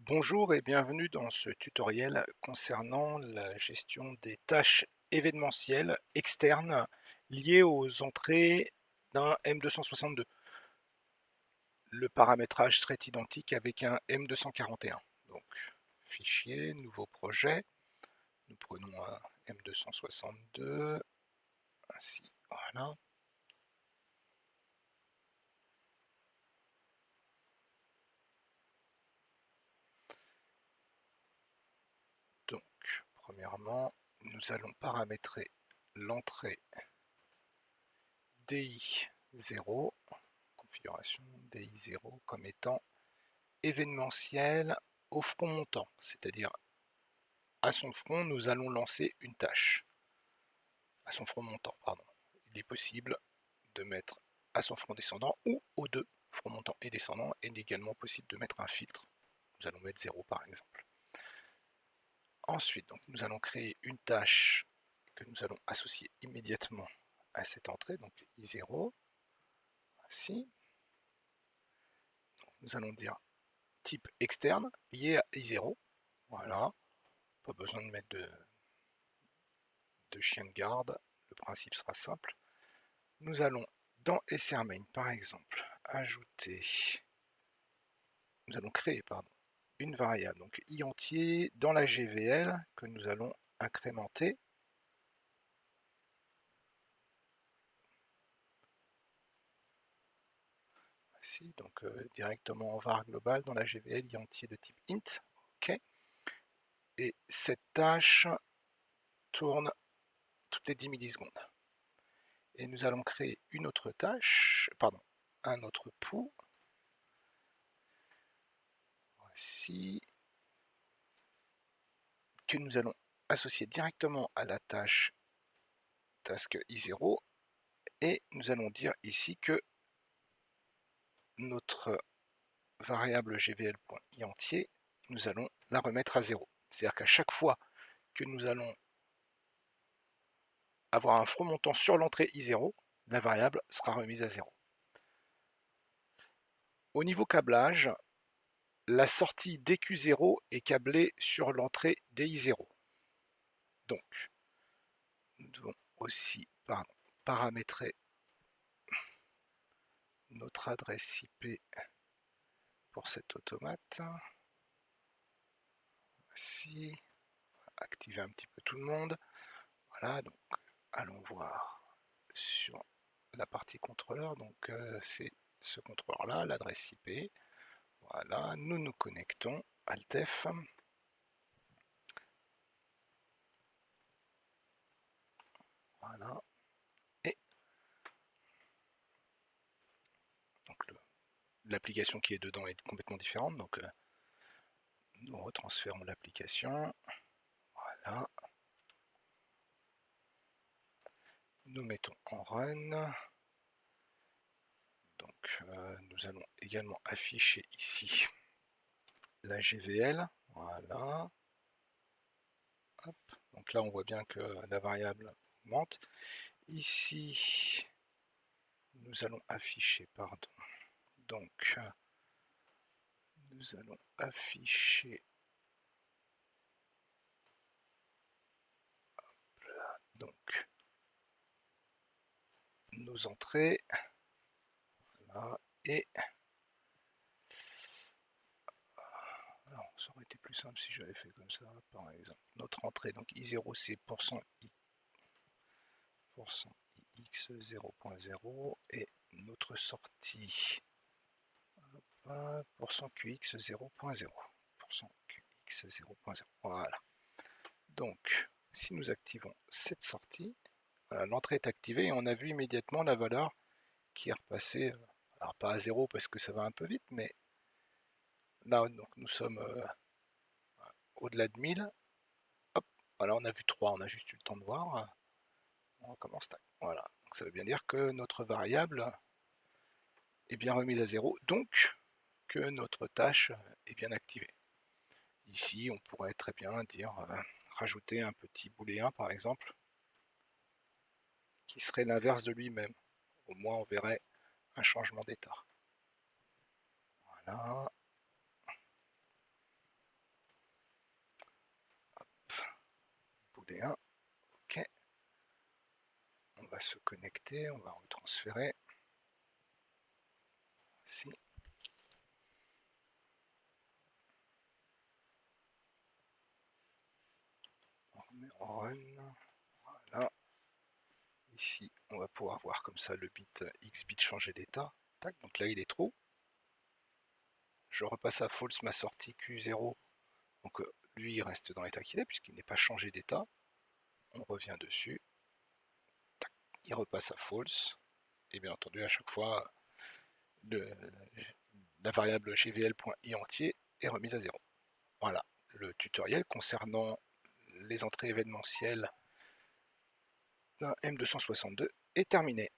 Bonjour et bienvenue dans ce tutoriel concernant la gestion des tâches événementielles externes liées aux entrées d'un M262. Le paramétrage serait identique avec un M241. Donc, fichier, nouveau projet, nous prenons un M262, ainsi, voilà. Donc, premièrement, nous allons paramétrer l'entrée DI0, configuration DI0 comme étant événementiel au front montant, c'est-à-dire à son front, nous allons lancer une tâche. À son front montant, pardon. Il est possible de mettre à son front descendant ou aux deux, front montant et descendant, et il est également possible de mettre un filtre. Nous allons mettre 0 par exemple. Ensuite, donc, nous allons créer une tâche que nous allons associer immédiatement à cette entrée, donc I0, ainsi. Nous allons dire type externe lié à I0, voilà. Pas besoin de mettre de chien de garde, le principe sera simple. Nous allons dans srmain par exemple ajouter, nous allons créer une variable, donc i entier dans la GVL que nous allons incrémenter. Ici, donc directement en var global dans la GVL i entier de type int. OK. Et cette tâche tourne toutes les 10 millisecondes. Et nous allons créer une autre tâche, un autre pou. Voici, que nous allons associer directement à la tâche task i0 et nous allons dire ici que notre variable gvl.i entier, nous allons la remettre à 0. C'est-à-dire qu'à chaque fois que nous allons avoir un front montant sur l'entrée i0, la variable sera remise à 0. Au niveau câblage, la sortie dq0 est câblée sur l'entrée di0. Donc, nous devons aussi paramétrer notre adresse IP pour cet automate. Voici, activer un petit peu tout le monde. Voilà, donc allons voir sur la partie contrôleur. Donc c'est ce contrôleur là, l'adresse IP. Voilà, nous nous connectons, Alt-F. Voilà. Et donc l'application qui est dedans est complètement différente. Donc nous retransférons l'application. Voilà. Nous mettons en run. Donc nous allons également afficher ici la GVL. Voilà. Hop. Donc là on voit bien que la variable augmente. Ici nous allons afficher, donc nous allons afficher donc nos entrées. Voilà. Et alors, ça aurait été plus simple si j'avais fait comme ça, par exemple. Notre entrée, donc I0 c'est %ix0.0 et notre sortie %qx0.0. %qx0.0. Voilà. Donc, si nous activons cette sortie, voilà, l'entrée est activée et on a vu immédiatement la valeur qui est repassée, alors pas à 0 parce que ça va un peu vite, mais là donc, nous sommes au-delà de 1000. Hop, voilà, on a vu 3, on a juste eu le temps de voir. On recommence. Voilà, donc ça veut bien dire que notre variable est bien remise à 0, donc que notre tâche est bien activée. Ici, on pourrait très bien dire rajouter un petit booléen par exemple, qui serait l'inverse de lui-même. Au moins, on verrait un changement d'état. Voilà. se connecter, on va retransférer. Si. On remet en run. Voilà. Ici, on va pouvoir voir comme ça le bit X bit changer d'état. Tac, donc là il est true. Je repasse à false ma sortie Q0. Donc lui il reste dans l'état qu'il est puisqu'il n'est pas changé d'état. On revient dessus. Tac, il repasse à false. Et bien entendu à chaque fois la variable gvl.i entier est remise à 0. Voilà, le tutoriel concernant les entrées événementielles d'un M262 est terminé.